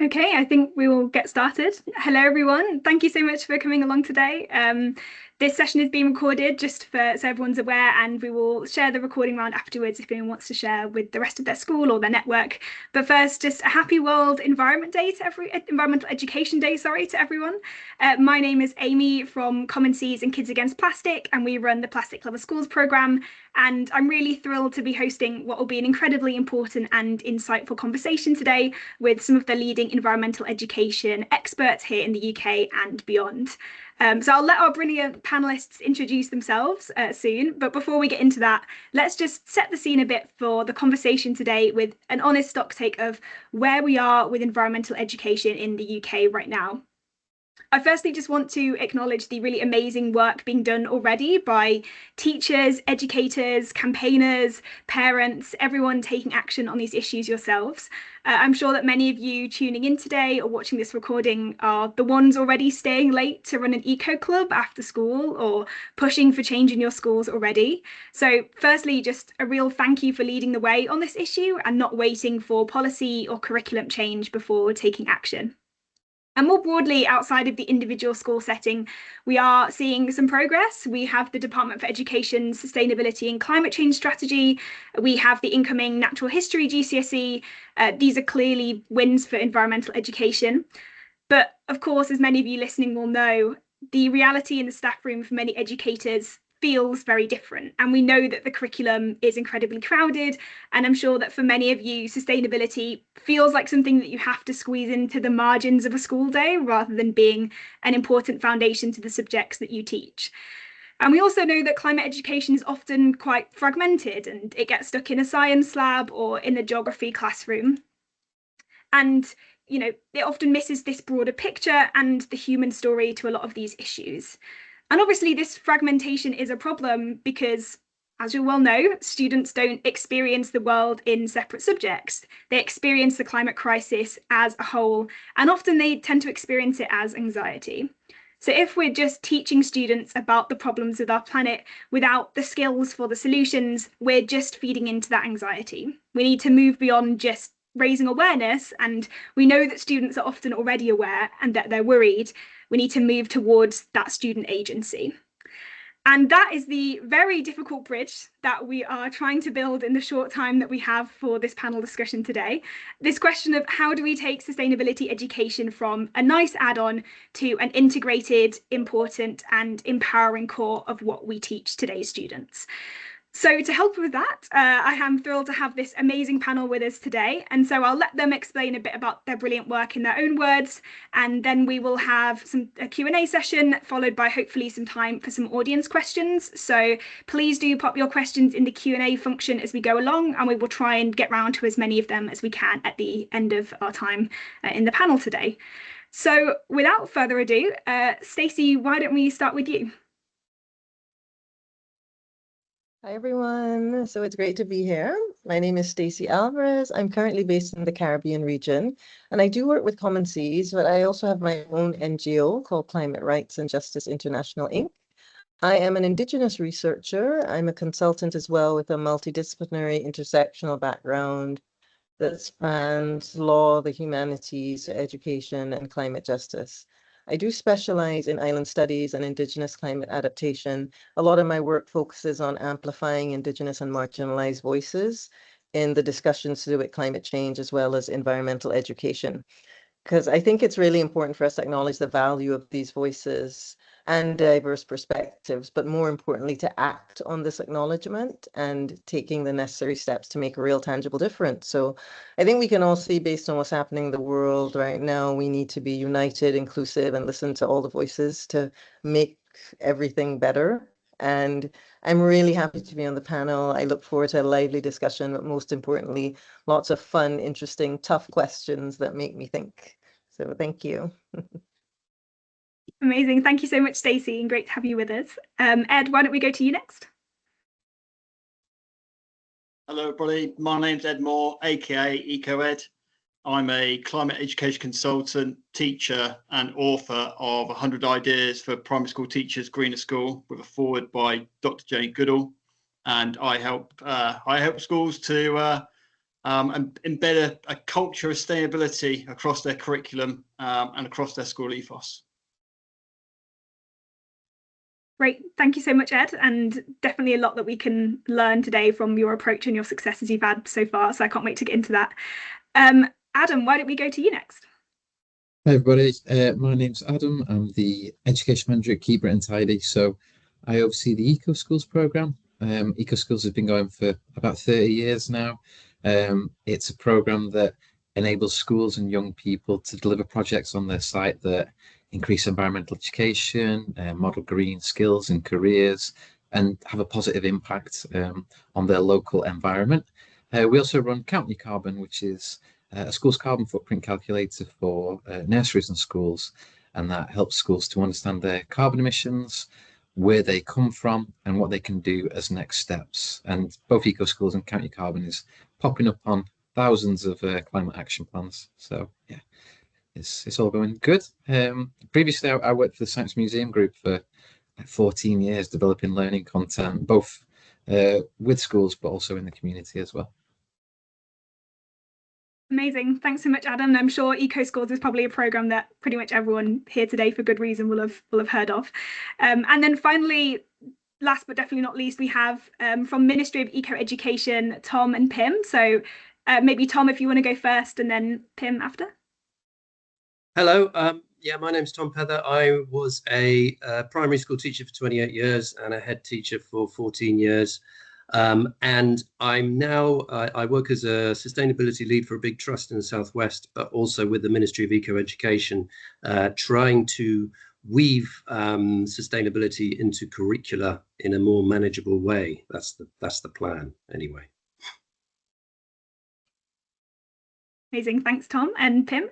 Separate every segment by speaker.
Speaker 1: Okay, I think we will get started. Hello, everyone. Thank you so much for coming along today. This session is being recorded just so everyone's aware, and we will share the recording round afterwards if anyone wants to share with the rest of their school or their network. But first, just a happy World Environmental Education Day, to everyone. My name is Amy from Common Seas and Kids Against Plastic, and we run the Plastic Lover Schools programme. And I'm really thrilled to be hosting what will be an incredibly important and insightful conversation today with some of the leading environmental education experts here in the UK and beyond. So I'll let our brilliant panelists introduce themselves soon, but before we get into that, let's just set the scene a bit for the conversation today with an honest stock take of where we are with environmental education in the UK right now. I firstly just want to acknowledge the really amazing work being done already by teachers, educators, campaigners, parents, everyone taking action on these issues yourselves. I'm sure that many of you tuning in today or watching this recording are the ones already staying late to run an eco club after school or pushing for change in your schools already. So firstly, just a real thank you for leading the way on this issue and not waiting for policy or curriculum change before taking action. And more broadly, outside of the individual school setting, we are seeing some progress. We have the Department for Education, Sustainability and Climate Change Strategy. We have the incoming Natural History GCSE. These are clearly wins for environmental education. But of course, as many of you listening will know, the reality in the staff room for many educators feels very different. And we know that the curriculum is incredibly crowded. And I'm sure that for many of you, sustainability feels like something that you have to squeeze into the margins of a school day rather than being an important foundation to the subjects that you teach. And we also know that climate education is often quite fragmented and it gets stuck in a science lab or in a geography classroom. And it often misses this broader picture and the human story to a lot of these issues. And obviously this fragmentation is a problem because, as you well know, students don't experience the world in separate subjects. They experience the climate crisis as a whole, and often they tend to experience it as anxiety. So if we're just teaching students about the problems with our planet without the skills for the solutions, we're just feeding into that anxiety. We need to move beyond just raising awareness, and we know that students are often already aware and that they're worried. We need to move towards that student agency. And that is the very difficult bridge that we are trying to build in the short time that we have for this panel discussion today. This question of how do we take sustainability education from a nice add-on to an integrated, important and empowering core of what we teach today's students. So to help with that, I am thrilled to have this amazing panel with us today. And so I'll let them explain a bit about their brilliant work in their own words. And then we will have a Q&A session followed by hopefully some time for some audience questions. So please do pop your questions in the Q&A function as we go along, and we will try and get round to as many of them as we can at the end of our time in the panel today. So without further ado, Stacey, why don't we start with you?
Speaker 2: Hi, everyone. So it's great to be here. My name is Stacey Alvarez. I'm currently based in the Caribbean region, and I do work with Common Seas, but I also have my own NGO called Climate Rights and Justice International, Inc. I am an Indigenous researcher. I'm a consultant as well with a multidisciplinary intersectional background that spans law, the humanities, education, and climate justice. I do specialize in island studies and Indigenous climate adaptation. A lot of my work focuses on amplifying Indigenous and marginalized voices in the discussions to do with climate change as well as environmental education. Because I think it's really important for us to acknowledge the value of these voices and diverse perspectives, but more importantly, to act on this acknowledgement and taking the necessary steps to make a real tangible difference. So I think we can all see, based on what's happening in the world right now, we need to be united, inclusive, and listen to all the voices to make everything better. And I'm really happy to be on the panel. I look forward to a lively discussion, but most importantly, lots of fun, interesting, tough questions that make me think. So thank you.
Speaker 1: Amazing. Thank you so much, Stacey, and great to have you with us. Ed, why don't we go to you next?
Speaker 3: Hello, everybody. My name's Edd Moore, aka EcoEd. I'm a climate education consultant, teacher, and author of 100 Ideas for Primary School Teachers Greener School, with a foreword by Dr. Jane Goodall. And I help schools to and embed a culture of sustainability across their curriculum and across their school ethos.
Speaker 1: Great, thank you so much, Ed, and definitely a lot that we can learn today from your approach and your successes you've had so far, so I can't wait to get into that. Adam, why don't we go to you next?
Speaker 4: Hi everybody, my name's Adam. I'm the Education Manager at Keep Britain Tidy. So I oversee the Eco Schools programme. Eco Schools has been going for about 30 years now. It's a programme that enables schools and young people to deliver projects on their site that increase environmental education, model green skills and careers, and have a positive impact on their local environment. We also run Count Your Carbon, which is a school's carbon footprint calculator for nurseries and schools, and that helps schools to understand their carbon emissions, where they come from, and what they can do as next steps. And both Eco Schools and Count Your Carbon is popping up on thousands of climate action plans. So yeah, it's all going good. Previously, I worked for the Science Museum Group for 14 years, developing learning content, both with schools, but also in the community as well.
Speaker 1: Amazing. Thanks so much, Adam. I'm sure Eco Schools is probably a programme that pretty much everyone here today, for good reason, will have heard of. And then finally, last but definitely not least, we have from Ministry of Eco Education, Tom and Pim. So maybe Tom, if you want to go first, and then Pim after.
Speaker 5: Hello. Yeah, my name's Tom Pether. I was a primary school teacher for 28 years and a head teacher for 14 years. And I'm now, I work as a sustainability lead for a big trust in the Southwest, but also with the Ministry of Eco Education, trying to weave sustainability into curricula in a more manageable way. That's the plan anyway.
Speaker 1: Amazing. Thanks, Tom. And Pim?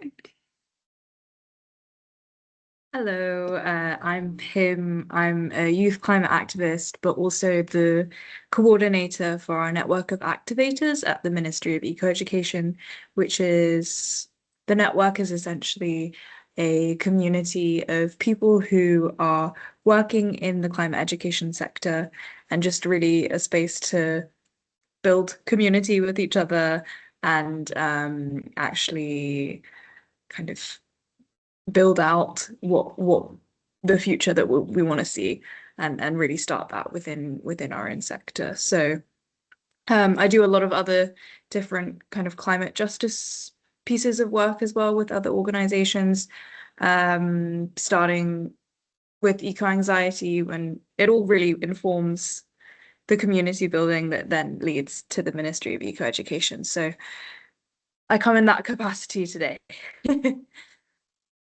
Speaker 6: Hello, I'm Pim. I'm a youth climate activist, but also the coordinator for our network of activators at the Ministry of Eco Education, which is, the network is essentially a community of people who are working in the climate education sector, and just really a space to build community with each other and actually kind of build out what the future that we want to see, and really start that within our own sector. So I do a lot of other different kind of climate justice pieces of work as well with other organizations, starting with eco anxiety, when it all really informs the community building that then leads to the Ministry of Eco Education. So I come in that capacity today.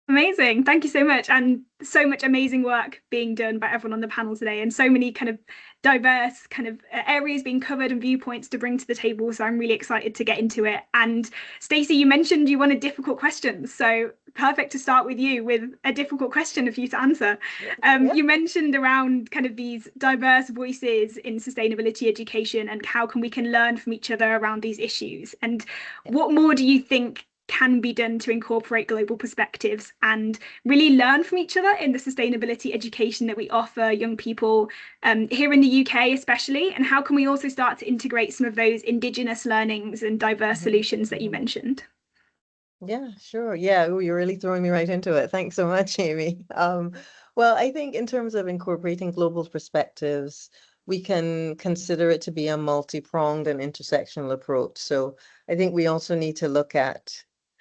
Speaker 1: Amazing. Thank you so much. And so much amazing work being done by everyone on the panel today, and so many kind of diverse kind of areas being covered and viewpoints to bring to the table. So I'm really excited to get into it. And Stacey, you mentioned you wanted difficult questions. So perfect to start with you with a difficult question for you to answer. You mentioned around kind of these diverse voices in sustainability education and how we can learn from each other around these issues. And what more do you think can be done to incorporate global perspectives and really learn from each other in the sustainability education that we offer young people here in the UK especially? And how can we also start to integrate some of those Indigenous learnings and diverse solutions that you mentioned?
Speaker 2: Yeah, sure. Yeah, ooh, you're really throwing me right into it. Thanks so much, Amy. Well, I think in terms of incorporating global perspectives, we can consider it to be a multi-pronged and intersectional approach. So I think we also need to look at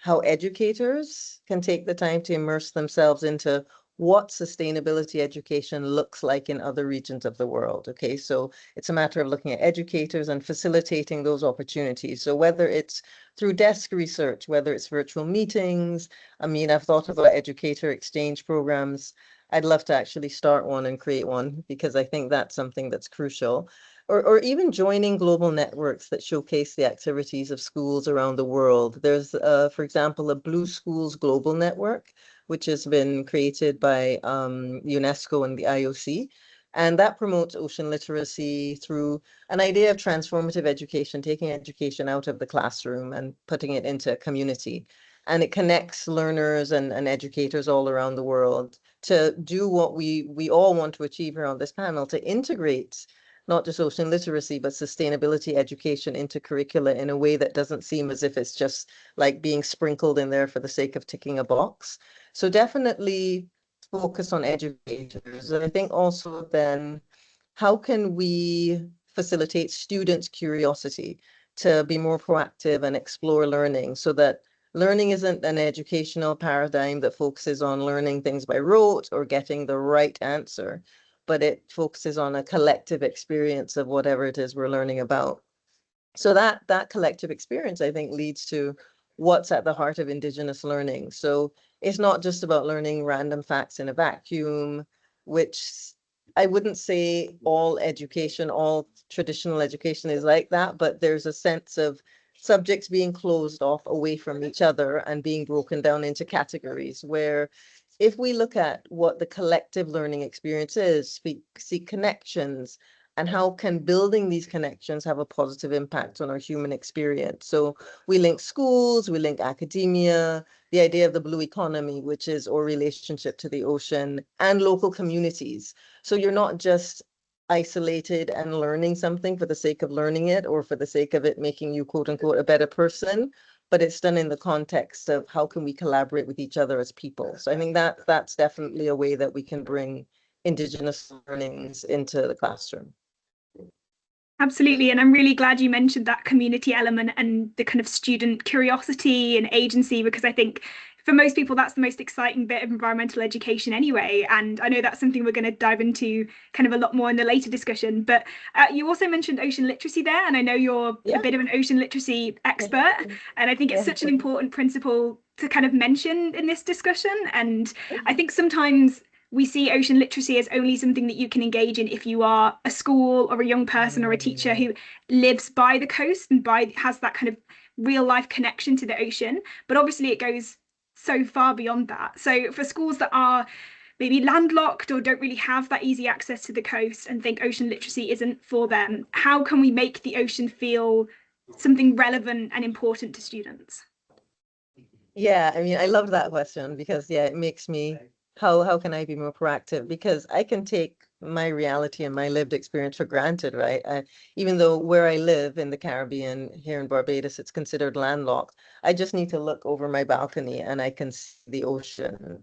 Speaker 2: how educators can take the time to immerse themselves into what sustainability education looks like in other regions of the world. Okay, so it's a matter of looking at educators and facilitating those opportunities. So whether it's through desk research, whether it's virtual meetings, I mean, I've thought about educator exchange programs. I'd love to actually start one and create one, because I think that's something that's crucial. Or even joining global networks that showcase the activities of schools around the world. There's, for example, a Blue Schools Global Network, which has been created by UNESCO and the IOC. And that promotes ocean literacy through an idea of transformative education, taking education out of the classroom and putting it into a community. And it connects learners and educators all around the world to do what we all want to achieve here on this panel, to integrate not just ocean literacy, but sustainability education into curricula in a way that doesn't seem as if it's just like being sprinkled in there for the sake of ticking a box. So definitely focus on educators. And I think also then, how can we facilitate students' curiosity to be more proactive and explore learning, so that learning isn't an educational paradigm that focuses on learning things by rote or getting the right answer, but it focuses on a collective experience of whatever it is we're learning about. So that collective experience, I think, leads to what's at the heart of Indigenous learning. So it's not just about learning random facts in a vacuum, which I wouldn't say all education, all traditional education is like that, but there's a sense of subjects being closed off away from each other and being broken down into categories, where if we look at what the collective learning experience is, we see connections, and how can building these connections have a positive impact on our human experience. So we link schools, we link academia, the idea of the blue economy, which is our relationship to the ocean, and local communities. So you're not just isolated and learning something for the sake of learning it, or for the sake of it making you, quote unquote, a better person, but it's done in the context of how can we collaborate with each other as people. So I think that's definitely a way that we can bring Indigenous learnings into the classroom.
Speaker 1: Absolutely. And I'm really glad you mentioned that community element and the kind of student curiosity and agency, because I think for most people, that's the most exciting bit of environmental education anyway. And I know that's something we're going to dive into kind of a lot more in the later discussion. But you also mentioned ocean literacy there, and I know you're a bit of an ocean literacy expert. And I think it's such an important principle to kind of mention in this discussion. And I think sometimes we see ocean literacy as only something that you can engage in if you are a school or a young person or a teacher who lives by the coast and has that kind of real life connection to the ocean. But obviously it goes so far beyond that. So for schools that are maybe landlocked or don't really have that easy access to the coast and think ocean literacy isn't for them, how can we make the ocean feel something relevant and important to students?
Speaker 2: Yeah, I mean, I love that question because, yeah, it makes me, how can I be more proactive? Because I can take my reality and my lived experience for granted, right? Even though where I live in the Caribbean, here in Barbados, it's considered landlocked. I just need to look over my balcony and I can see the ocean.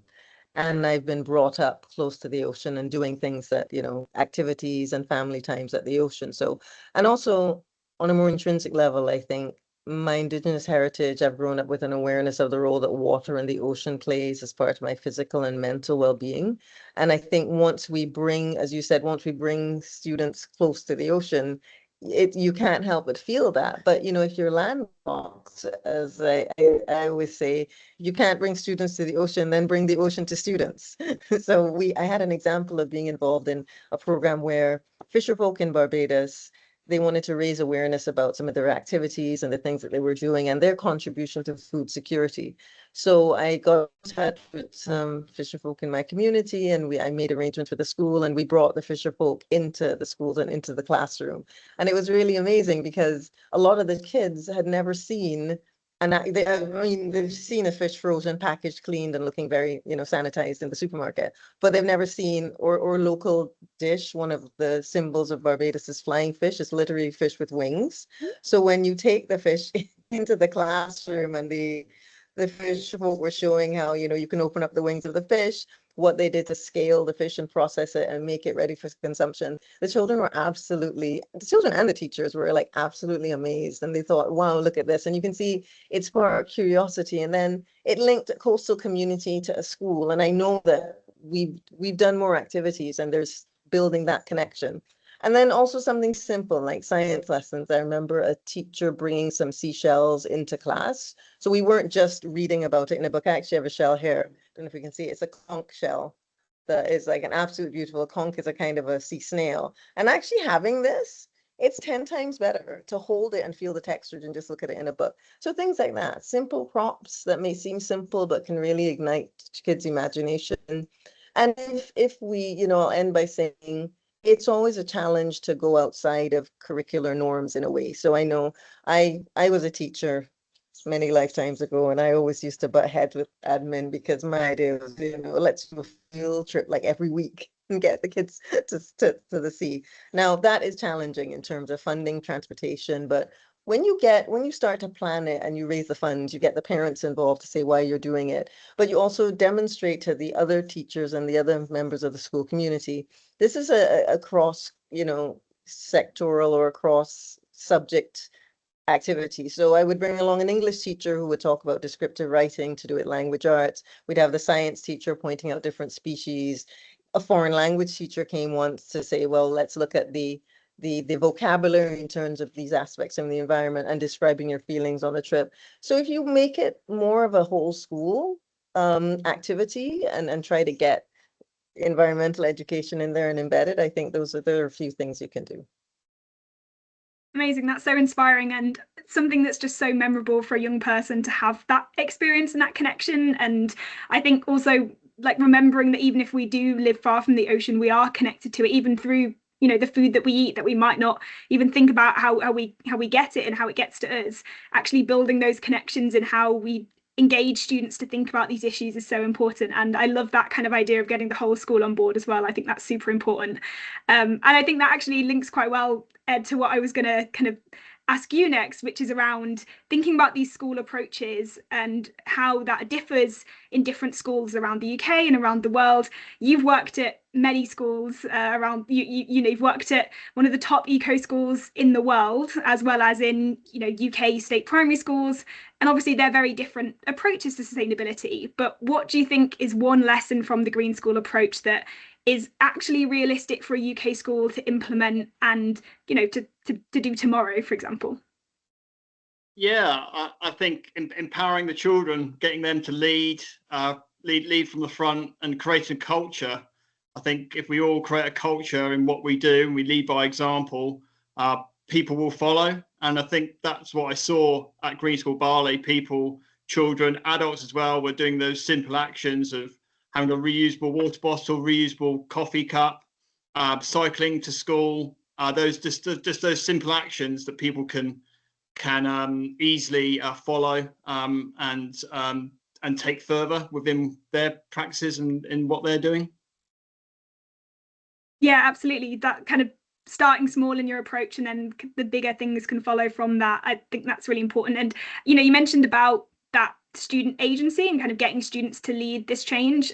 Speaker 2: And I've been brought up close to the ocean and doing things that, activities and family times at the ocean. So, and also on a more intrinsic level, I think my Indigenous heritage, I've grown up with an awareness of the role that water and the ocean plays as part of my physical and mental well-being. And I think once we bring, as you said, once we bring students close to the ocean, you can't help but feel that. But if you're landlocked, as I always say, you can't bring students to the ocean, then bring the ocean to students. So I had an example of being involved in a program where fisherfolk in Barbados, they wanted to raise awareness about some of their activities and the things that they were doing and their contribution to food security. So I got in touch with some fisherfolk in my community, and I made arrangements with the school, and we brought the fisherfolk into the schools and into the classroom. And it was really amazing because a lot of the kids had never seen, and they've seen a fish frozen, packaged, cleaned, and looking very, sanitized in the supermarket, but they've never seen or local dish. One of the symbols of Barbados is flying fish. It's literally fish with wings. So when you take the fish into the classroom, and the fish folk were showing how, you can open up the wings of the fish, what they did to scale the fish and process it and make it ready for consumption. The children and the teachers were like absolutely amazed, and they thought, wow, look at this. And you can see it sparked curiosity, and then it linked a coastal community to a school. And I know that we've done more activities, and there's building that connection. And then also something simple like science lessons. I remember a teacher bringing some seashells into class. So we weren't just reading about it in a book. I actually have a shell here. I don't know if you can see it. It's a conch shell that is like an absolute beautiful. Conch is a kind of a sea snail. And actually having this, it's 10 times better to hold it and feel the texture than just look at it in a book. So things like that, simple props that may seem simple, but can really ignite kids' imagination. And if we, I'll end by saying, it's always a challenge to go outside of curricular norms in a way. So I know I was a teacher many lifetimes ago, and I always used to butt heads with admin because my idea was, let's do a field trip like every week. and get the kids to the sea. Now that is challenging in terms of funding, transportation, but when you start to plan it and you raise the funds, you get the parents involved to say why you're doing it, but you also demonstrate to the other teachers and the other members of the school community, this is a cross, sectoral or cross subject activity. So I would bring along an English teacher who would talk about descriptive writing to do with language arts. We'd have the science teacher pointing out different species. A foreign language teacher came once to say, well, let's look at the vocabulary in terms of these aspects of the environment and describing your feelings on a trip. So if you make it more of a whole school activity and try to get environmental education in there and embedded, I think there are a few things you can do.
Speaker 1: Amazing. That's so inspiring and something that's just so memorable for a young person to have that experience and that connection. And I think also like remembering that even if we do live far from the ocean, we are connected to it, even through the food that we eat, that we might not even think about how we get it and how it gets to us. Actually building those connections and how we engage students to think about these issues is so important. And I love that kind of idea of getting the whole school on board as well. I think that's super important. And I think that actually links quite well, Ed, to what I was going to kind of ask you next, which is around thinking about these school approaches and how that differs in different schools around the UK and around the world. You've worked at many schools around, you've worked at one of the top eco schools in the world, as well as in, UK state primary schools. And obviously they're very different approaches to sustainability. But what do you think is one lesson from the Green School approach that is actually realistic for a UK school to implement and, to do tomorrow, for example?
Speaker 3: Yeah, I think empowering the children, getting them to lead from the front and creating a culture. I think if we all create a culture in what we do and we lead by example, people will follow. And I think that's what I saw at Green School Bali. People, children, adults as well, were doing those simple actions of having a reusable water bottle, reusable coffee cup, cycling to school. Those those simple actions that people can easily follow and take further within their practices and what they're doing.
Speaker 1: Yeah, absolutely. That kind of starting small in your approach and then the bigger things can follow from that. I think that's really important. And you mentioned about that student agency and kind of getting students to lead this change.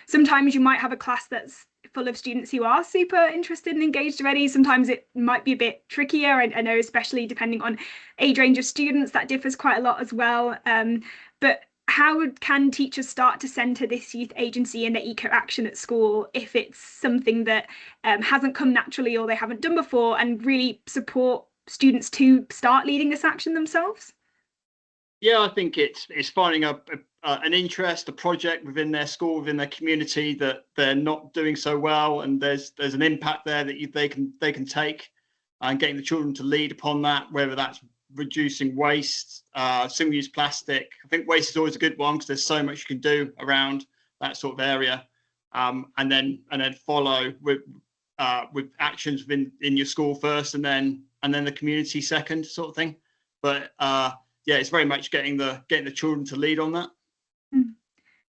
Speaker 1: Sometimes you might have a class that's full of students who are super interested and engaged already. Sometimes it might be a bit trickier. I know, especially depending on age range of students, that differs quite a lot as well. But how can teachers start to centre this youth agency and their eco action at school if it's something that hasn't come naturally or they haven't done before, and really support students to start leading this action themselves?
Speaker 3: Yeah, I think it's finding an interest, a project within their school, within their community that they're not doing so well, and there's an impact there that they can take, and getting the children to lead upon that, whether that's reducing waste, single-use plastic. I think waste is always a good one because there's so much you can do around that sort of area, and then follow with actions in your school first, and then the community second, sort of thing. But yeah, it's very much getting the children to lead on that.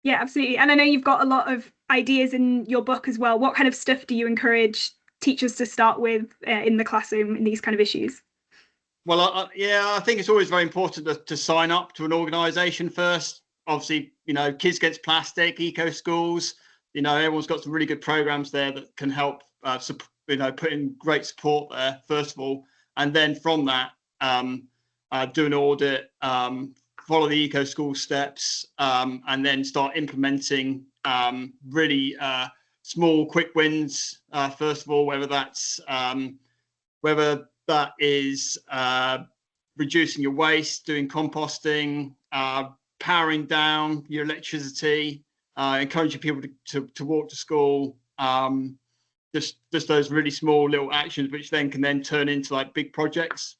Speaker 1: Yeah, absolutely. And I know you've got a lot of ideas in your book as well. What kind of stuff do you encourage teachers to start with in the classroom in these kind of issues?
Speaker 3: Well, I think it's always very important to sign up to an organisation first. Obviously, Kids Against Plastic, Eco Schools, everyone's got some really good programs there that can help, put in great support there, first of all. And then from that, do an audit, follow the Eco School steps, and then start implementing really small, quick wins, first of all, whether that is reducing your waste, doing composting, powering down your electricity, encouraging people to walk to school, just those really small little actions, which then can turn into like big projects.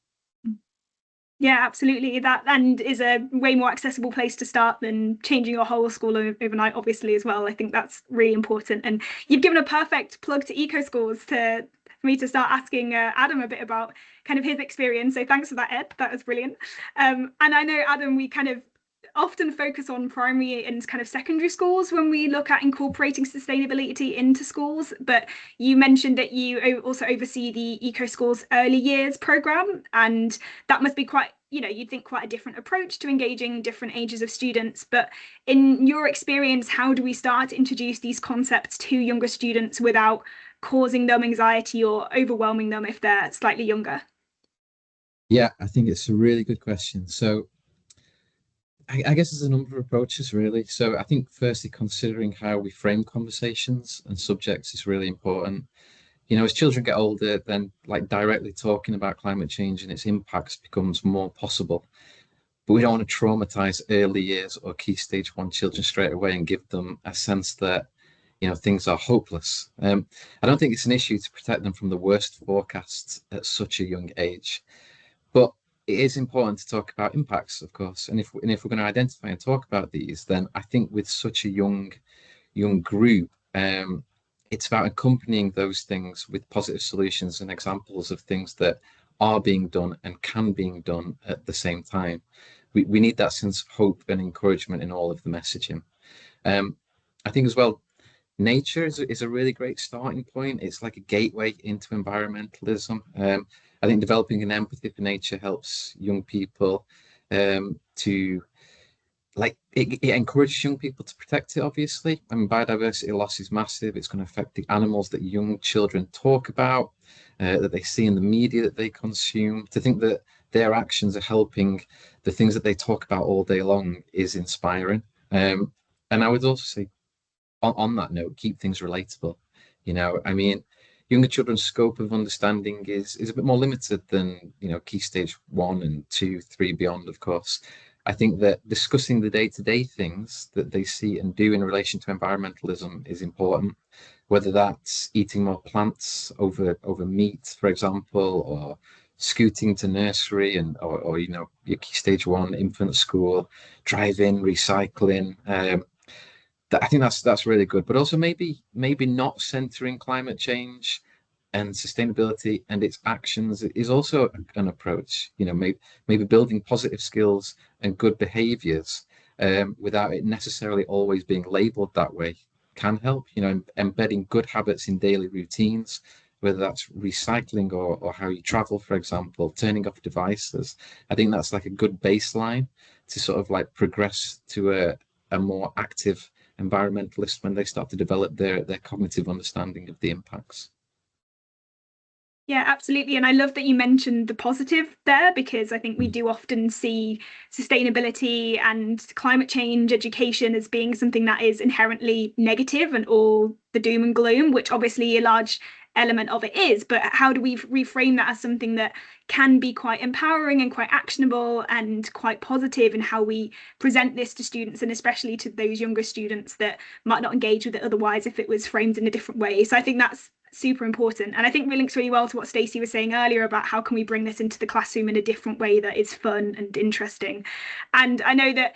Speaker 1: Yeah, absolutely. That and is a way more accessible place to start than changing your whole school overnight, obviously, as well. I think that's really important. And you've given a perfect plug to Eco Schools for me to start asking Adam a bit about kind of his experience. So thanks for that, Ed. That was brilliant. And I know, Adam, we kind of often focus on primary and kind of secondary schools when we look at incorporating sustainability into schools, but you mentioned that you also oversee the Eco Schools Early Years programme, and that must be quite, you'd think quite a different approach to engaging different ages of students. But in your experience, how do we start to introduce these concepts to younger students without causing them anxiety or overwhelming them if they're slightly younger?
Speaker 4: Yeah, I think it's a really good question. So I guess there's a number of approaches really. So I think firstly, considering how we frame conversations and subjects is really important. As children get older, then like directly talking about climate change and its impacts becomes more possible. But we don't want to traumatize early years or key stage 1 children straight away and give them a sense that, things are hopeless. I don't think it's an issue to protect them from the worst forecasts at such a young age. But it is important to talk about impacts, of course. And if we're going to identify and talk about these, then I think with such a young group, it's about accompanying those things with positive solutions and examples of things that are being done and can be done at the same time. We need that sense of hope and encouragement in all of the messaging. I think as well, nature is a really great starting point. It's like a gateway into environmentalism. I think developing an empathy for nature helps young people to it encourages young people to protect it, obviously. I mean, biodiversity loss is massive. It's going to affect the animals that young children talk about, that they see in the media that they consume. To think that their actions are helping the things that they talk about all day long is inspiring. And I would also say, on that note, keep things relatable. I mean, younger children's scope of understanding is a bit more limited than, key stage 1 and 2, 3 beyond, of course. I think that discussing the day-to-day things that they see and do in relation to environmentalism is important, whether that's eating more plants over meat, for example, or scooting to nursery or your key stage 1 infant school, driving, recycling. I think that's really good, but also maybe not centering climate change and sustainability and its actions is also an approach. Maybe building positive skills and good behaviors without it necessarily always being labeled that way can help. Embedding good habits in daily routines, whether that's recycling or how you travel, for example, turning off devices. I think that's like a good baseline to sort of like progress to a more active environmentalist when they start to develop their cognitive understanding of the impacts.
Speaker 1: Yeah, absolutely. And I love that you mentioned the positive there, because I think we do often see sustainability and climate change education as being something that is inherently negative and all the doom and gloom, which obviously a large element of it is. But how do we reframe that as something that can be quite empowering and quite actionable and quite positive in how we present this to students, and especially to those younger students that might not engage with it otherwise if it was framed in a different way. So I think that's super important, and I think it links really well to what Stacey was saying earlier about how can we bring this into the classroom in a different way that is fun and interesting. And I know that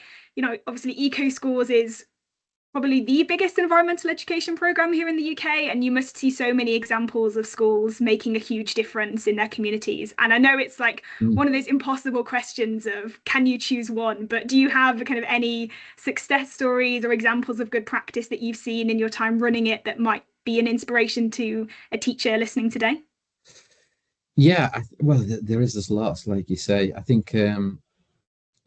Speaker 1: obviously Eco Schools is probably the biggest environmental education program here in the UK, and you must see so many examples of schools making a huge difference in their communities. And I know it's like one of those impossible questions of can you choose one, but do you have kind of any success stories or examples of good practice that you've seen in your time running it that might be an inspiration to a teacher listening today?
Speaker 4: Yeah, well, there is there's lots, like you say. I think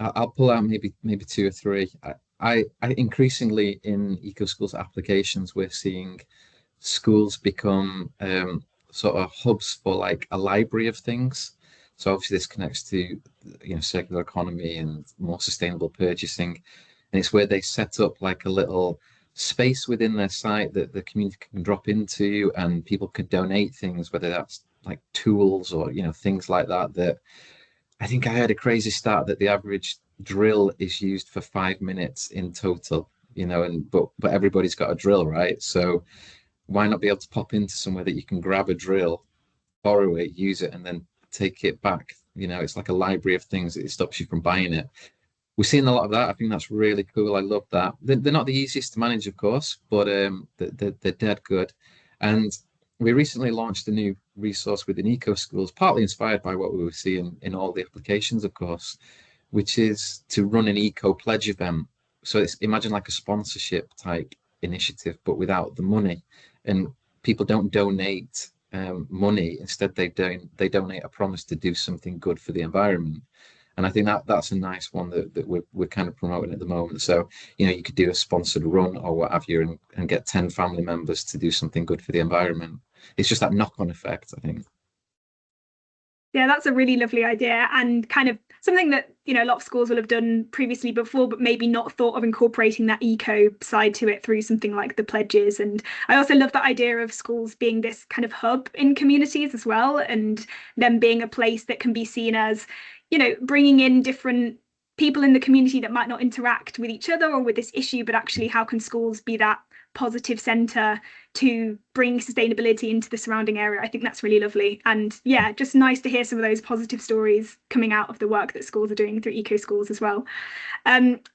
Speaker 4: I'll pull out maybe 2 or 3. I increasingly in Eco Schools applications, we're seeing schools become sort of hubs for like a library of things. So obviously this connects to circular economy and more sustainable purchasing, and it's where they set up like a little space within their site that the community can drop into, and people could donate things, whether that's like tools or things like that. I think I heard a crazy stat that the average drill is used for 5 minutes in total, but everybody's got a drill, right? So why not be able to pop into somewhere that you can grab a drill, borrow it, use it, and then take it back? It's like a library of things. It stops you from buying it. We're seeing a lot of that. I think that's really cool. I love that. They're not the easiest to manage, of course, but they're dead good. And we recently launched a new resource within Eco Schools, partly inspired by what we were seeing in all the applications, of course, which is to run an eco pledge event. So it's, imagine like a sponsorship type initiative, but without the money. And people don't donate money. Instead, they donate a promise to do something good for the environment. And I think that's a nice one that we're kind of promoting at the moment. So, you could do a sponsored run or what have you, and get 10 family members to do something good for the environment. It's just that knock-on effect, I think.
Speaker 1: Yeah, that's a really lovely idea, and kind of something that, a lot of schools will have done previously before, but maybe not thought of incorporating that eco side to it through something like the pledges. And I also love that idea of schools being this kind of hub in communities as well, and them being a place that can be seen as, bringing in different people in the community that might not interact with each other or with this issue, but actually how can schools be that positive centre to bring sustainability into the surrounding area. I think that's really lovely, and yeah, just nice to hear some of those positive stories coming out of the work that schools are doing through eco schools as well.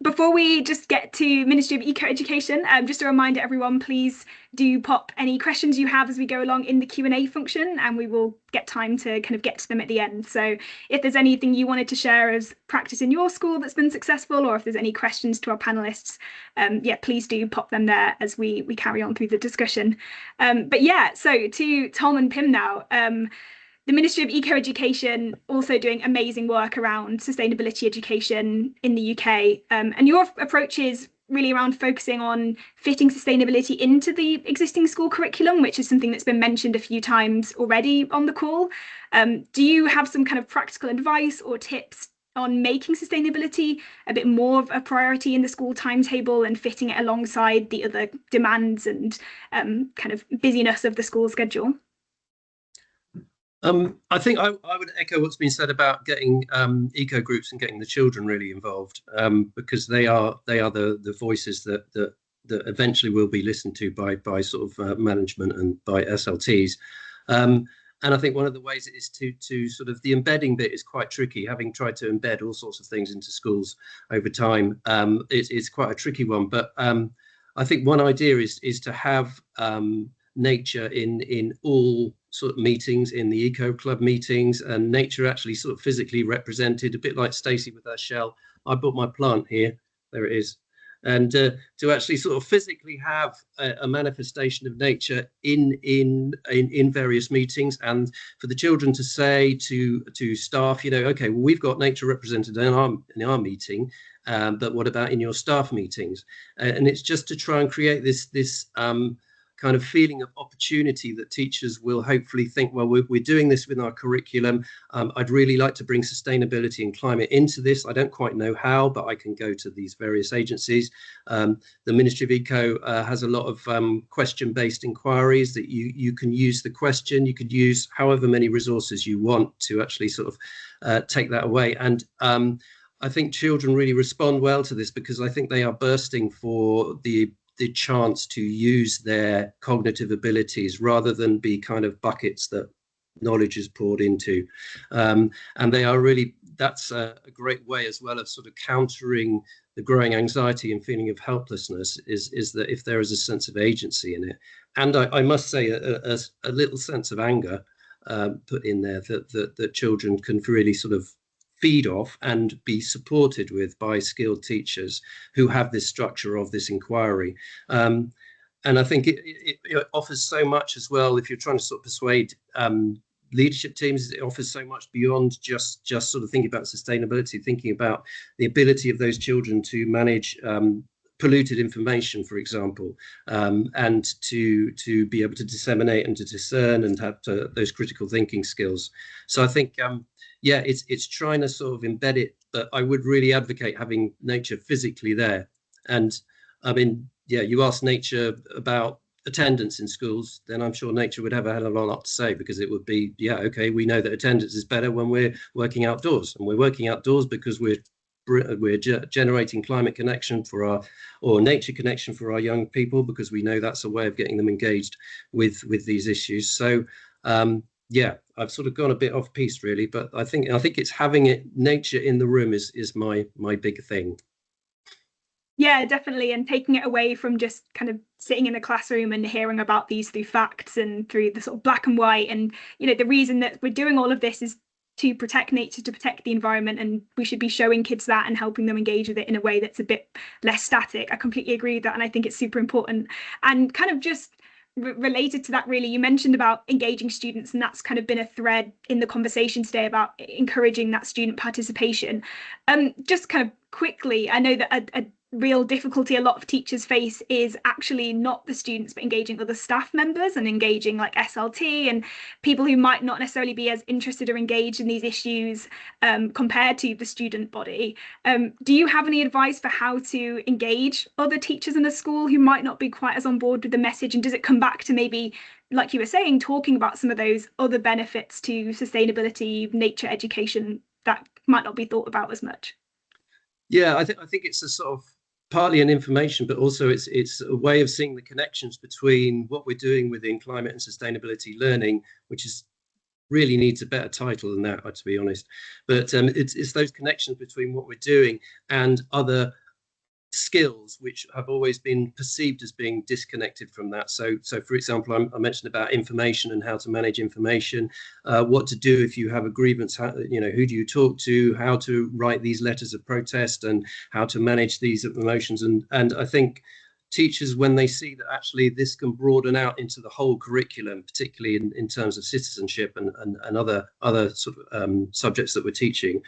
Speaker 1: Before we just get to Ministry of Eco Education, just a reminder, everyone, please do pop any questions you have as we go along in the Q&A function, and we will get time to kind of get to them at the end. So if there's anything you wanted to share as practice in your school that's been successful, or if there's any questions to our panelists, yeah, please do pop them there as we carry on through the discussion. But yeah, so to Tom and Pim now. The Ministry of Eco Education also doing amazing work around sustainability education in the UK. And your approach is really around focusing on fitting sustainability into the existing school curriculum, which is something that's been mentioned a few times already on the call. Do you have some kind of practical advice or tips on making sustainability a bit more of a priority in the school timetable and fitting it alongside the other demands and kind of busyness of the school schedule?
Speaker 5: I think I would echo what's been said about getting eco groups and getting the children really involved, because they are the voices that eventually will be listened to by sort of management and by SLTs. And I think one of the ways is to sort of, the embedding bit is quite tricky. Having tried to embed all sorts of things into schools over time, it's quite a tricky one. But I think one idea is to have nature in all sort of meetings, in the eco club meetings, and nature actually sort of physically represented, a bit like Stacey with her shell. I bought my plant here, there it is. And to actually sort of physically have a manifestation of nature in various meetings, and for the children to say to staff, okay, well, we've got nature represented in our meeting, but what about in your staff meetings? And it's just to try and create this kind of feeling of opportunity that teachers will hopefully think, well, we're doing this with our curriculum. I'd really like to bring sustainability and climate into this. I don't quite know how, but I can go to these various agencies. The Ministry of Eco has a lot of question-based inquiries that you can use the question. You could use however many resources you want to actually sort of take that away. And I think children really respond well to this, because I think they are bursting for the chance to use their cognitive abilities rather than be kind of buckets that knowledge is poured into. And they are really, that's a great way as well of sort of countering the growing anxiety and feeling of helplessness, is that if there is a sense of agency in it, and I must say a little sense of anger put in there, that children can really sort of feed off and be supported with by skilled teachers who have this structure of this inquiry. And I think it offers so much as well. If you're trying to sort of persuade leadership teams, it offers so much beyond just sort of thinking about sustainability, thinking about the ability of those children to manage polluted information, for example, and to be able to disseminate and to discern and have those critical thinking skills. So I think, yeah, it's trying to sort of embed it, but I would really advocate having nature physically there. And I mean, yeah, you ask nature about attendance in schools, then I'm sure nature would have a hell of a lot to say, because it would be, yeah, okay, we know that attendance is better when we're working outdoors, and we're working outdoors because we're generating climate connection or nature connection for our young people, because we know that's a way of getting them engaged with these issues. So yeah, I've sort of gone a bit off piece really, but I think it's having nature in the room is my big thing.
Speaker 1: Yeah, definitely. And taking it away from just kind of sitting in a classroom and hearing about these through facts and through the sort of black and white. And, the reason that we're doing all of this is to protect nature, to protect the environment, and we should be showing kids that and helping them engage with it in a way that's a bit less static. I completely agree with that, and I think it's super important. And kind of just related to that, really, you mentioned about engaging students, and that's kind of been a thread in the conversation today about encouraging that student participation. Just kind of quickly, I know that a real difficulty a lot of teachers face is actually not the students, but engaging other staff members and engaging like SLT and people who might not necessarily be as interested or engaged in these issues compared to the student body. Do you have any advice for how to engage other teachers in a school who might not be quite as on board with the message? And does it come back to maybe, like you were saying, talking about some of those other benefits to sustainability, nature education that might not be thought about as much?
Speaker 5: Yeah, I think it's a sort of partly an information, but also it's a way of seeing the connections between what we're doing within climate and sustainability learning, which is really needs a better title than that, to be honest. But it's those connections between what we're doing and other skills which have always been perceived as being disconnected from that. So for example, I mentioned about information and how to manage information, what to do if you have a grievance, who do you talk to, how to write these letters of protest, and how to manage these emotions. And I think teachers, when they see that actually this can broaden out into the whole curriculum, particularly in terms of citizenship and other sort of subjects that we're teaching,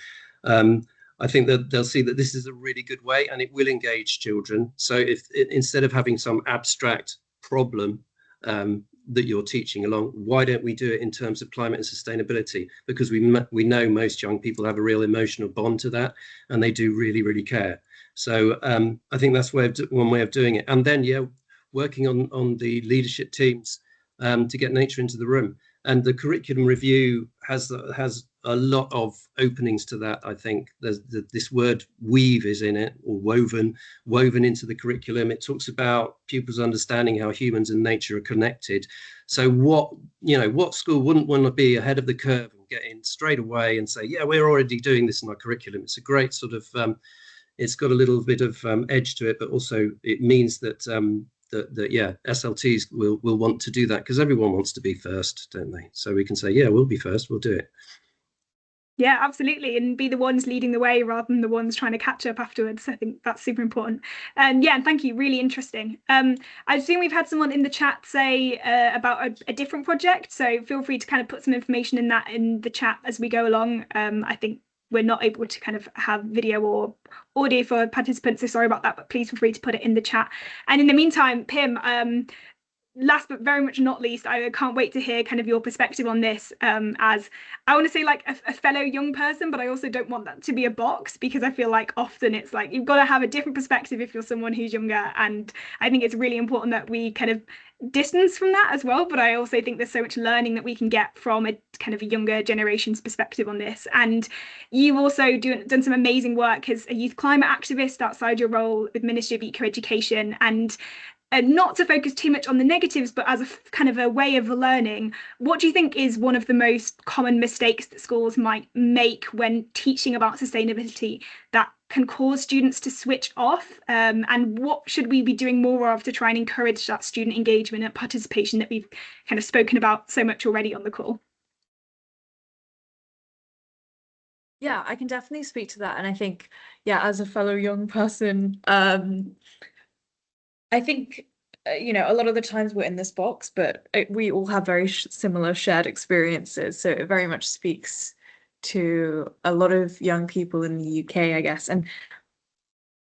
Speaker 5: I think that they'll see that this is a really good way and it will engage children. So if instead of having some abstract problem that you're teaching along, why don't we do it in terms of climate and sustainability? Because we know most young people have a real emotional bond to that, and they do really, really care. So I think that's one way of doing it. And then, working on the leadership teams to get nature into the room. And the curriculum review has a lot of openings to that. I think there's this word weave is in it, or woven into the curriculum. It talks about pupils understanding how humans and nature are connected. So what school wouldn't want to be ahead of the curve and get in straight away and say, yeah, we're already doing this in our curriculum. It's a great sort of, it's got a little bit of edge to it, but also it means that SLTs will want to do that, because everyone wants to be first, don't they? So we can say, yeah, we'll be first, we'll do it.
Speaker 1: Yeah, absolutely, and be the ones leading the way rather than the ones trying to catch up afterwards. I think that's super important. And thank you, really interesting. I assume we've had someone in the chat say about a different project, so feel free to kind of put some information in the chat as we go along. I think we're not able to kind of have video or audio for participants, so sorry about that, but please feel free to put it in the chat. And in the meantime, Pim, last but very much not least, I can't wait to hear kind of your perspective on this, as I want to say like a fellow young person, but I also don't want that to be a box, because I feel like often it's like you've got to have a different perspective if you're someone who's younger, and I think it's really important that we kind of distance from that as well. But I also think there's so much learning that we can get from a kind of a younger generation's perspective on this. And you've also done some amazing work as a youth climate activist outside your role with Ministry of Eco Education, and not to focus too much on the negatives, but as a kind of a way of learning, what do you think is one of the most common mistakes that schools might make when teaching about sustainability that can cause students to switch off? And what should we be doing more of to try and encourage that student engagement and participation that we've kind of spoken about so much already on the call?
Speaker 6: Yeah, I can definitely speak to that. And I think, as a fellow young person, I think, a lot of the times we're in this box, but we all have very similar shared experiences. So it very much speaks to a lot of young people in the UK, I guess. And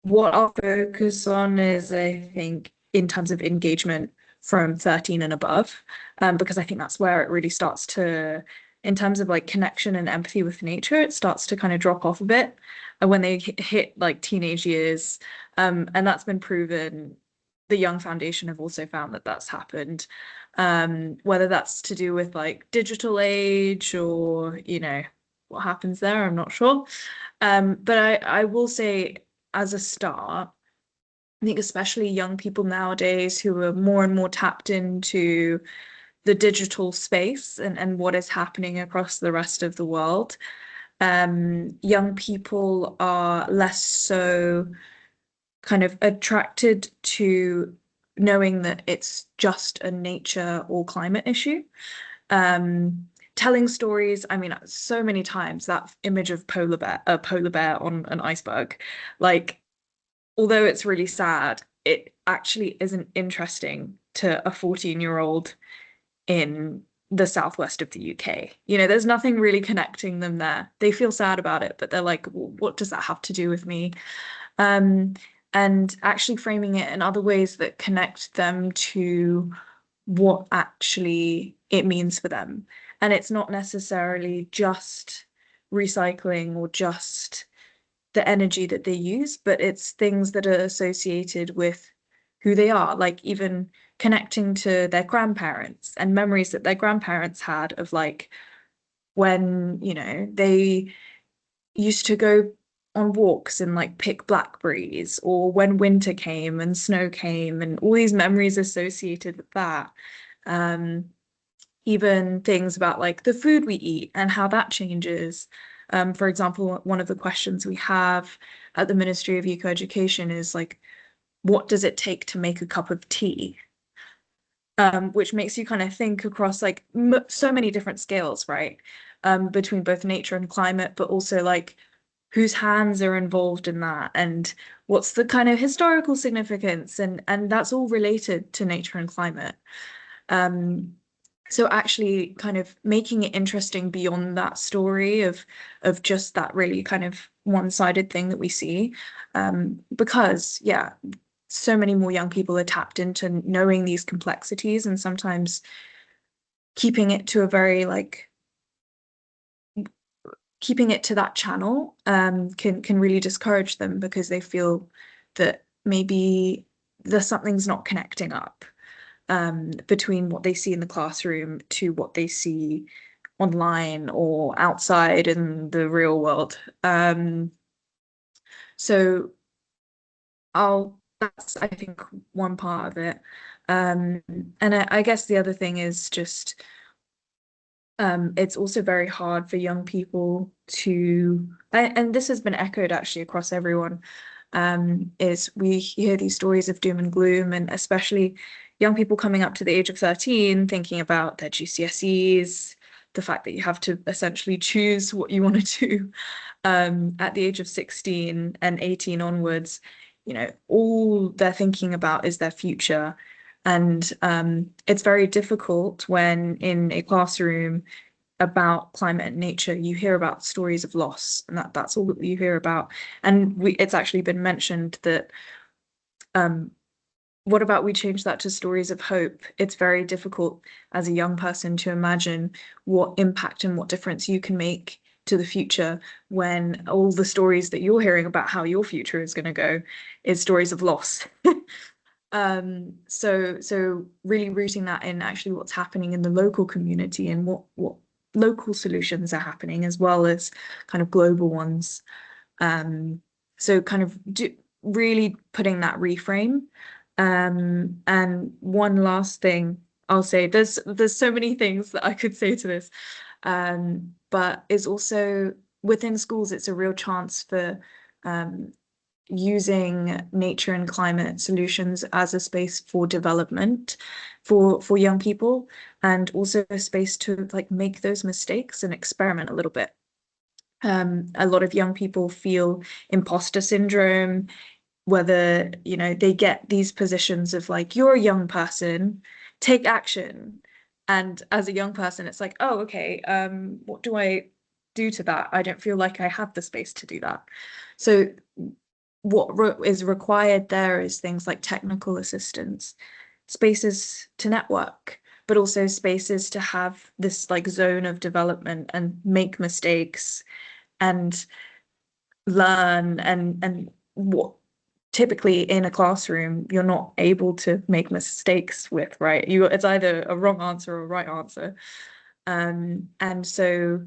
Speaker 6: what I'll focus on is, I think, in terms of engagement from 13 and above, because I think that's where it really starts to, in terms of like connection and empathy with nature, it starts to kind of drop off a bit when they hit like teenage years. And that's been proven. The Young Foundation have also found that that's happened, whether that's to do with like digital age or, what happens there, I'm not sure. But I will say, as a start, I think especially young people nowadays who are more and more tapped into the digital space and what is happening across the rest of the world, young people are less so kind of attracted to knowing that it's just a nature or climate issue. telling stories. I mean, so many times that image of a polar bear on an iceberg, like, although it's really sad, it actually isn't interesting to a 14-year-old in the southwest of the UK. You know, there's nothing really connecting them there. They feel sad about it, but they're like, well, what does that have to do with me? And actually framing it in other ways that connect them to what actually it means for them. And it's not necessarily just recycling or just the energy that they use, but it's things that are associated with who they are, like even connecting to their grandparents and memories that their grandparents had of like when, you know, they used to go on walks and like pick blackberries, or when winter came and snow came, and all these memories associated with that. Even things about like the food we eat and how that changes. For example, one of the questions we have at the Ministry of Eco-Education is like, what does it take to make a cup of tea? Which makes you kind of think across like so many different scales, right? Between both nature and climate, but also like whose hands are involved in that, and what's the kind of historical significance, and that's all related to nature and climate. So actually kind of making it interesting beyond that story of just that really kind of one-sided thing that we see, because yeah, so many more young people are tapped into knowing these complexities, and sometimes keeping it to a very like keeping it to that channel can really discourage them, because they feel that maybe something's not connecting up between what they see in the classroom to what they see online or outside in the real world. So that's, I think, one part of it. And I guess the other thing is just it's also very hard for young people to, and this has been echoed actually across everyone, is we hear these stories of doom and gloom, and especially young people coming up to the age of 13 thinking about their GCSEs, the fact that you have to essentially choose what you want to do at the age of 16 and 18 onwards. You know, all they're thinking about is their future. And it's very difficult when in a classroom about climate and nature, you hear about stories of loss, and that's all that you hear about. And it's actually been mentioned that what about we change that to stories of hope? It's very difficult as a young person to imagine what impact and what difference you can make to the future when all the stories that you're hearing about how your future is going to go is stories of loss. So really rooting that in actually what's happening in the local community, and what local solutions are happening as well as kind of global ones. So kind of really putting that reframe. And one last thing I'll say, there's so many things that I could say to this, but it's also within schools, it's a real chance for using nature and climate solutions as a space for development for young people, and also a space to like make those mistakes and experiment a little bit. A lot of young people feel imposter syndrome, whether, you know, they get these positions of like, you're a young person, take action. And as a young person, it's like, oh, okay, what do I do to that? I don't feel like I have the space to do that. So what is required there is things like technical assistance, spaces to network, but also spaces to have this like zone of development and make mistakes and learn, and what typically in a classroom you're not able to make mistakes with, right? It's either a wrong answer or a right answer. And so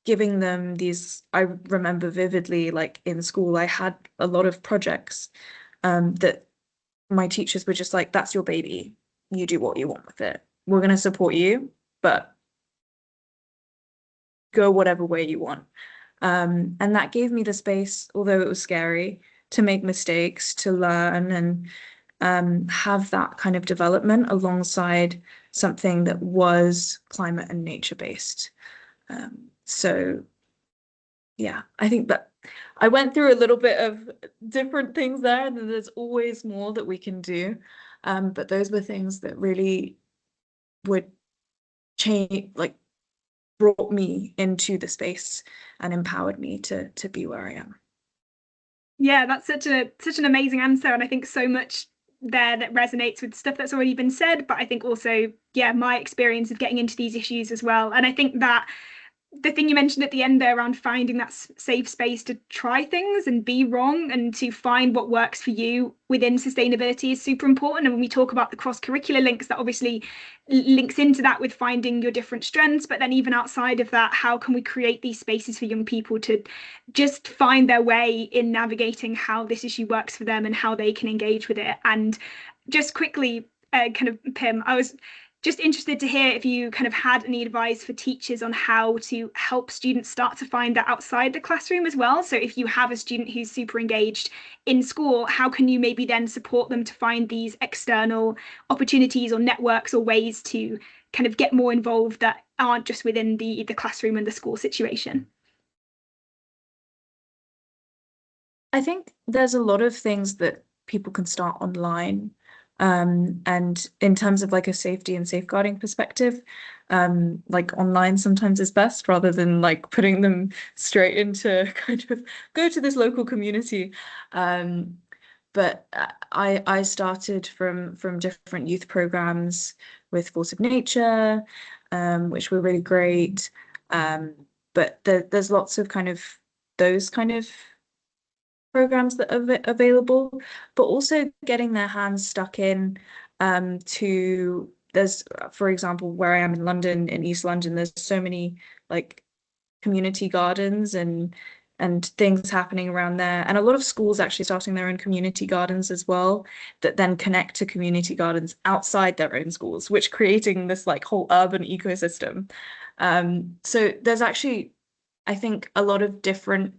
Speaker 6: giving them these, I remember vividly, like in school, I had a lot of projects that my teachers were just like, that's your baby. You do what you want with it. We're going to support you, but go whatever way you want. And that gave me the space, although it was scary, to make mistakes, to learn, have that kind of development alongside something that was climate and nature based. So yeah, I think that I went through a little bit of different things there, and there's always more that we can do. But those were things that really would change, like brought me into the space and empowered me to be where I am.
Speaker 1: Yeah, that's such an amazing answer, and I think so much there that resonates with stuff that's already been said, but I think also, yeah, my experience of getting into these issues as well. And I think that the thing you mentioned at the end there around finding that safe space to try things and be wrong and to find what works for you within sustainability is super important. And when we talk about the cross-curricular links, that obviously links into that with finding your different strengths. But then even outside of that, how can we create these spaces for young people to just find their way in navigating how this issue works for them and how they can engage with it? And just quickly, kind of, Pim, I was just interested to hear if you kind of had any advice for teachers on how to help students start to find that outside the classroom as well. So if you have a student who's super engaged in school, how can you maybe then support them to find these external opportunities or networks or ways to kind of get more involved that aren't just within the classroom and the school situation?
Speaker 6: I think there's a lot of things that people can start online. And in terms of like a safety and safeguarding perspective, like online sometimes is best rather than like putting them straight into kind of go to this local community. But I started from different youth programs with Force of Nature, which were really great. But there's lots of kind of those kind of programs that are available, but also getting their hands stuck in to there's, for example, where I am in London, in East London, there's so many like community gardens and things happening around there, and a lot of schools actually starting their own community gardens as well that then connect to community gardens outside their own schools, which creating this like whole urban ecosystem. So there's actually, I think, a lot of different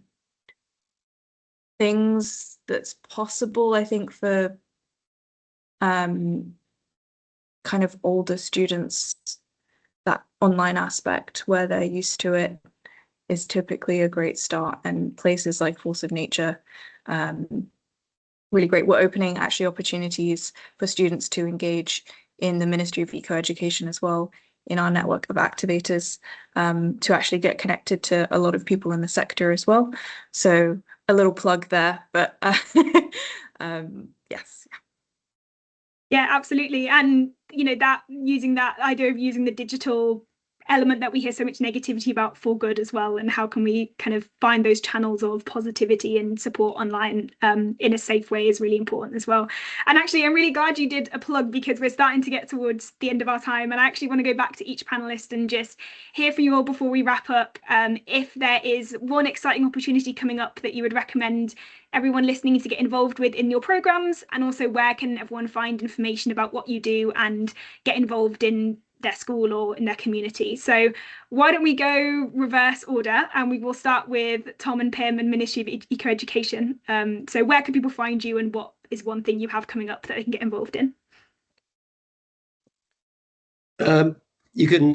Speaker 6: things that's possible, I think, for kind of older students. That online aspect where they're used to it is typically a great start, and places like Force of Nature, really great. We're opening actually opportunities for students to engage in the Ministry of Eco-Education as well in our network of activators, to actually get connected to a lot of people in the sector as well. So a little plug there, but yes.
Speaker 1: Yeah, absolutely. And you know, that using that idea of using the digital element that we hear so much negativity about for good as well, and how can we kind of find those channels of positivity and support online in a safe way is really important as well. And actually, I'm really glad you did a plug, because we're starting to get towards the end of our time, and I actually want to go back to each panelist and just hear from you all before we wrap up, if there is one exciting opportunity coming up that you would recommend everyone listening to get involved with in your programs, and also where can everyone find information about what you do and get involved in their school or in their community. So why don't we go reverse order, and we will start with Tom and Pim and Ministry of Eco-Education. So where can people find you, and what is one thing you have coming up that they can get involved in?
Speaker 5: You can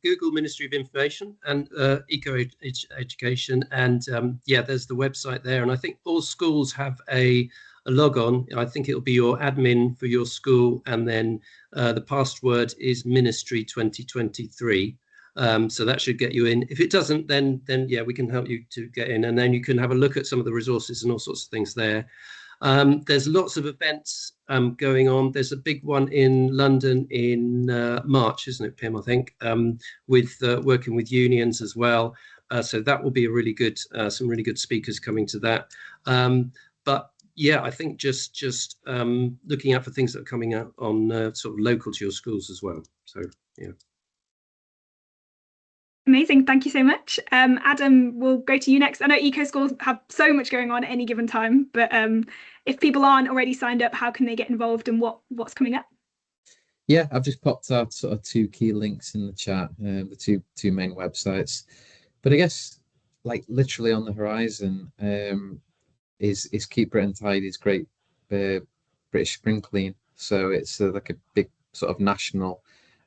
Speaker 5: Google Ministry of Information and Eco-Education, and yeah, there's the website there. And I think all schools have a log on. I think it'll be your admin for your school, and then the password is Ministry 2023. So that should get you in. If it doesn't, then yeah, we can help you to get in, and then you can have a look at some of the resources and all sorts of things there. There's lots of events going on. There's a big one in London in March, isn't it, Pim? I think with working with unions as well. So that will be a really good, some really good speakers coming to that. But yeah, I think just looking out for things that are coming out on sort of local to your schools as well. So yeah.
Speaker 1: Amazing, thank you so much. Adam, we'll go to you next. I know eco schools have so much going on at any given time, but if people aren't already signed up, how can they get involved, and what's coming up?
Speaker 4: Yeah, I've just popped out sort of two key links in the chat, the two main websites. But I guess like literally on the horizon is Keep Britain Tidy's great British Spring Clean. So it's like a big sort of national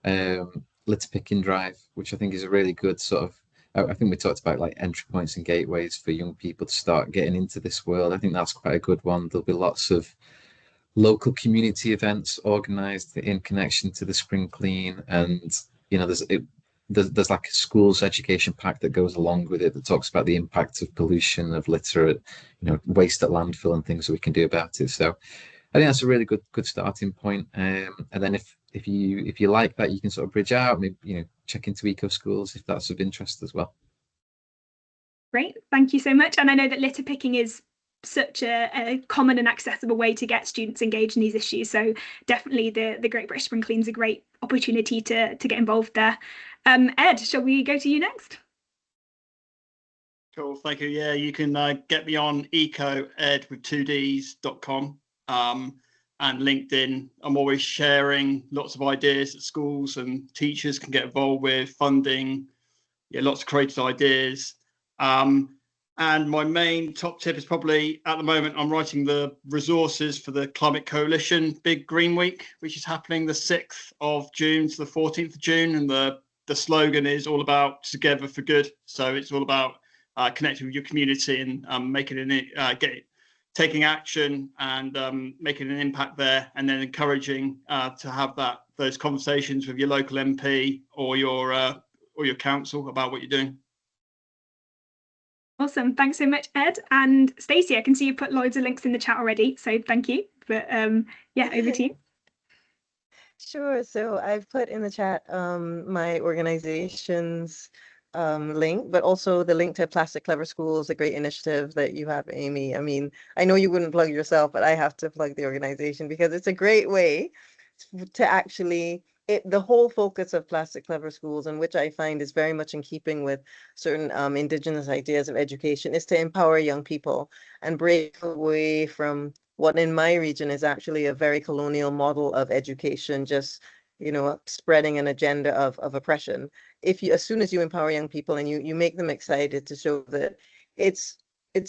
Speaker 4: litter picking drive, which I think is a really good sort of, I think we talked about like entry points and gateways for young people to start getting into this world. I think that's quite a good one. There'll be lots of local community events organised in connection to the Spring Clean, and there's like a schools education pack that goes along with it that talks about the impact of pollution, of litter, waste at landfill and things that we can do about it. So I think that's a really good starting point. And then if you like that, you can sort of bridge out, maybe check into eco schools if that's of interest as well.
Speaker 1: Great, thank you so much. And I know that litter picking is such a common and accessible way to get students engaged in these issues. So definitely the Great British Spring Clean is a great opportunity to get involved there. Ed, shall we go to you next?
Speaker 3: Cool, thank you. Yeah, you can get me on ecoed.com and LinkedIn. I'm always sharing lots of ideas that schools and teachers can get involved with, funding, lots of creative ideas. And my main top tip is probably, at the moment, I'm writing the resources for the Climate Coalition Big Green Week, which is happening the 6th of June to the 14th of June. And the slogan is all about together for good. So it's all about connecting with your community and taking action and making an impact there, and then encouraging to have those conversations with your local MP or your council about what you're doing.
Speaker 1: Awesome, thanks so much, Ed. And Stacey, I can see you put loads of links in the chat already, so thank you. But yeah, over to you.
Speaker 2: Sure. So I've put in the chat my organization's link, but also the link to Plastic Clever Schools, a great initiative that you have, Amy. I mean, I know you wouldn't plug yourself, but I have to plug the organization because it's a great way to actually, the whole focus of Plastic Clever Schools, and which I find is very much in keeping with certain Indigenous ideas of education, is to empower young people and break away from what in my region is actually a very colonial model of education, just spreading an agenda of oppression. As soon as you empower young people and you make them excited to show that it's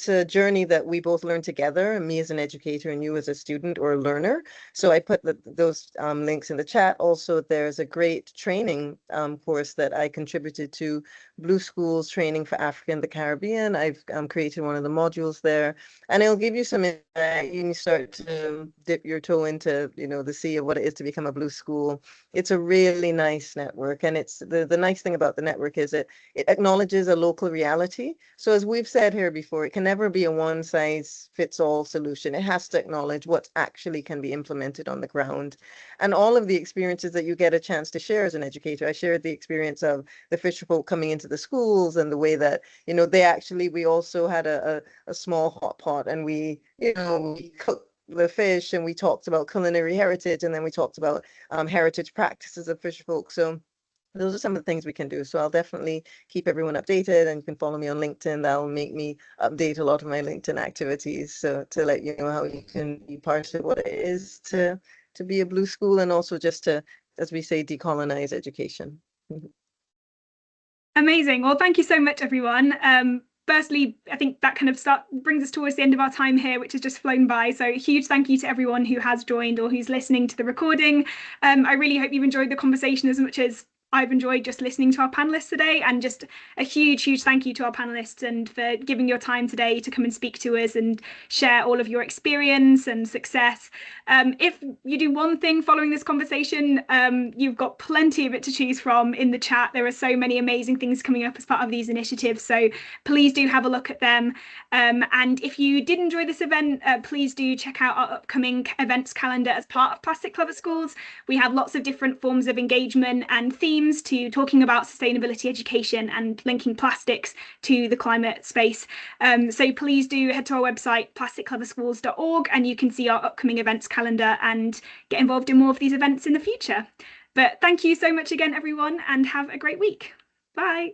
Speaker 2: a journey that we both learn together, me as an educator and you as a student or a learner. So I put those links in the chat. Also, there's a great training course that I contributed to, Blue Schools Training for Africa and the Caribbean. I've created one of the modules there, and it'll give you some insight. You can start to dip your toe into the sea of what it is to become a Blue School. It's a really nice network, and it's the nice thing about the network is it acknowledges a local reality. So as we've said here before, it can never be a one-size-fits-all solution. It has to acknowledge what actually can be implemented on the ground. And all of the experiences that you get a chance to share as an educator. I shared the experience of the fisherfolk coming into the schools and the way that, we also had a small hot pot, and we cooked the fish, and we talked about culinary heritage, and then we talked about heritage practices of fisherfolk. So those are some of the things we can do. So I'll definitely keep everyone updated, and you can follow me on LinkedIn. That'll make me update a lot of my LinkedIn activities, so to let you know how you can be part of what it is to be a Blue School, and also just to, as we say, decolonize education.
Speaker 1: Amazing. Well, thank you so much, everyone. Firstly, I think that kind of brings us towards the end of our time here, which has just flown by. So a huge thank you to everyone who has joined or who's listening to the recording. I really hope you've enjoyed the conversation as much as I've enjoyed just listening to our panelists today, and just a huge thank you to our panelists and for giving your time today to come and speak to us and share all of your experience and success. If you do one thing following this conversation, you've got plenty of it to choose from in the chat. There are so many amazing things coming up as part of these initiatives, so please do have a look at them. And if you did enjoy this event, please do check out our upcoming events calendar as part of Plastic Clever Schools. We have lots of different forms of engagement and themes to talking about sustainability education and linking plastics to the climate space. So please do head to our website, plasticcleverschools.org, and you can see our upcoming events calendar and get involved in more of these events in the future. But thank you so much again, everyone, and have a great week. Bye.